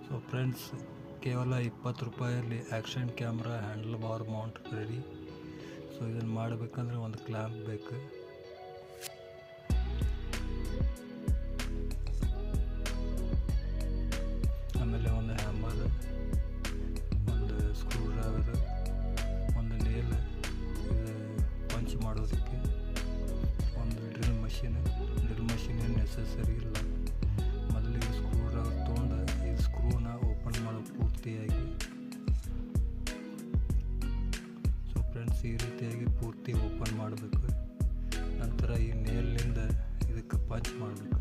So friends, ಕೇವಲ 20 ರೂಪಾಯಲ್ಲಿ action camera handle bar mount ready. So ಇದನ್ನು ಮಾಡಬೇಕಂದ್ರೆ ಒಂದು ಕ್ಲ್ಯಾಂಪ್ ಬೇಕು. ಆಮೇಲೆ ಒಂದು ಹ್ಯಾಮರ್, ಒಂದು ಸ್ಕ್ರೂ ಡ್ರೈವರ್, ಒಂದು ನೇಲ್, ಇದು ಪಂಚ್ ಮಾಡೋದಕ್ಕೆ, ಒಂದು ಡ್ರಿಲ್ ಮಷೀನ್ ಏನು ನೆಸಸರಿ ಇಲ್ಲ. ಮೊದಲಿಗೆ ಸ್ಕ್ರೂ ಡ್ರೈವರ್ ತೊಗೊಂಡು ಈ ಸ್ಕ್ರೂನ ಓಪನ್ ಮಾಡೋ ಪೂರ್ತಿಯಾಗಿ. ಸೊ ಫ್ರೆಂಡ್ಸ್, ಈ ರೀತಿಯಾಗಿ ಪೂರ್ತಿ ಓಪನ್ ಮಾಡಬೇಕು. ನಂತರ ಈ ನೇಲ್ನಿಂದ ಇದಕ್ಕೆ ಪಂಚ್ ಮಾಡಬೇಕು.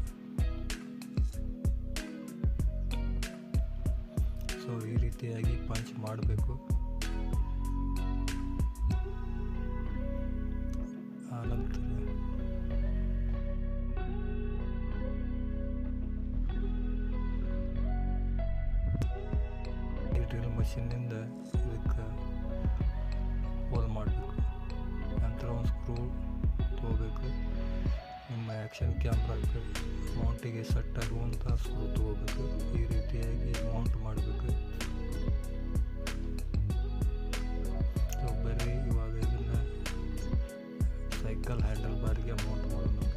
ಸೊ ಈ ರೀತಿಯಾಗಿ ಪಂಚ್ ಮಾಡಬೇಕು. ಆನಂತರ ಈ ಡ್ರಿಲ್ ಮಷೀನಿಂದ ಇದಕ್ಕೆ ಹೋಲ್ ಮಾಡಬೇಕು. ನಂತರ ಒಂದು ಸ್ಕ್ರೂ ತೊಗೋಬೇಕು. ನಿಮ್ಮ ಆ್ಯಕ್ಷನ್ ಕ್ಯಾಮ್ರಾಕ್ಕೆ ಮೌಂಟಿಗೆ ಸೆಟ್ ಆಗುವಂಥ ಸ್ಕ್ರೂ ತೊಗೋಬೇಕು. ಈ ರೀತಿಯಾಗಿ ಮೌಂಟ್ ಮಾಡಬೇಕು. ಸೊ ಬರೀ ಇವಾಗ ಇದನ್ನು ಸೈಕಲ್ ಹ್ಯಾಂಡಲ್ ಬಾರ್ಗೆ ಮೌಂಟ್ ಮಾಡೋ ನಂತರ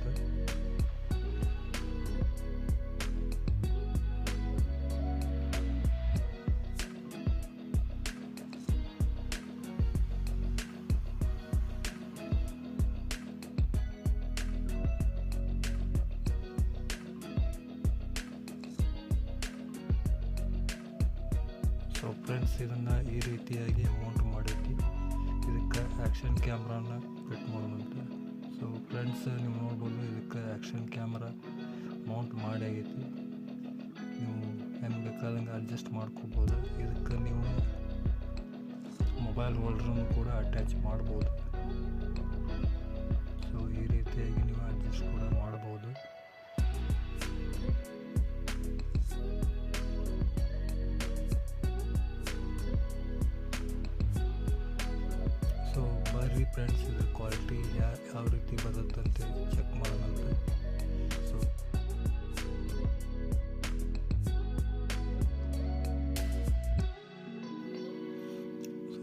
ಸೊ ಫ್ರೆಂಡ್ಸ್, ಇದನ್ನು ಈ ರೀತಿಯಾಗಿ ಮೌಂಟ್ ಮಾಡೈತಿ. ಇದಕ್ಕೆ ಆ್ಯಕ್ಷನ್ ಕ್ಯಾಮ್ರಾನ ಫಿಟ್ ಮಾಡೋದಂತ. ಸೊ ಫ್ರೆಂಡ್ಸ್, ನೀವು ನೋಡ್ಬೋದು, ಇದಕ್ಕೆ ಆ್ಯಕ್ಷನ್ ಕ್ಯಾಮ್ರಾ ಮೌಂಟ್ ಮಾಡಿ ಆಗೈತಿ. ನೀವು ಹೆಂಗೆ ಬೇಕಾದಂಗೆ ಅಡ್ಜಸ್ಟ್ ಮಾಡ್ಕೋಬೋದು. ಇದಕ್ಕೆ ನೀವು ಮೊಬೈಲ್ ಹೋಲ್ಡ್ರನ್ನು ಕೂಡ ಅಟ್ಯಾಚ್ ಮಾಡ್ಬೋದು. ಸೊ ಈ ರೀತಿಯಾಗಿ ನೀವು ಅಡ್ಜಸ್ಟ್ ಕೂಡ ಮಾಡ್ಬೋದು. ಸೊ ಬರ್ರಿ ಫ್ರೆಂಡ್ಸ್, ಇದ್ರ ಕ್ವಾಲಿಟಿ ಯಾವ ರೀತಿ ಬರುತ್ತಂತೆ ಚೆಕ್ ಮಾಡೋಣಂತ. ಸೊ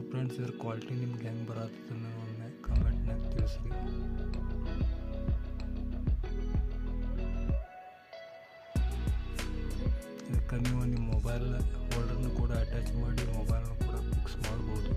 ಫ್ರೆಂಡ್ಸ್, ಇದ್ರ ಕ್ವಾಲಿಟಿ ನಿಮ್ಗೆ ಹೆಂಗೆ ಬರತ್ತದನ್ನು ಒಮ್ಮೆ ಕಮೆಂಟ್ನಾಗ ತಿಳಿಸ್ರಿ. ಇದಕ್ಕೆ ನೀವು ನಿಮ್ಮ ಮೊಬೈಲ್ ಹೋಲ್ಡರ್ನು ಕೂಡ ಅಟ್ಯಾಚ್ ಮಾಡಿ ಮೊಬೈಲ್ನ ಕೂಡ ಫಿಕ್ಸ್ ಮಾಡ್ಬೋದು.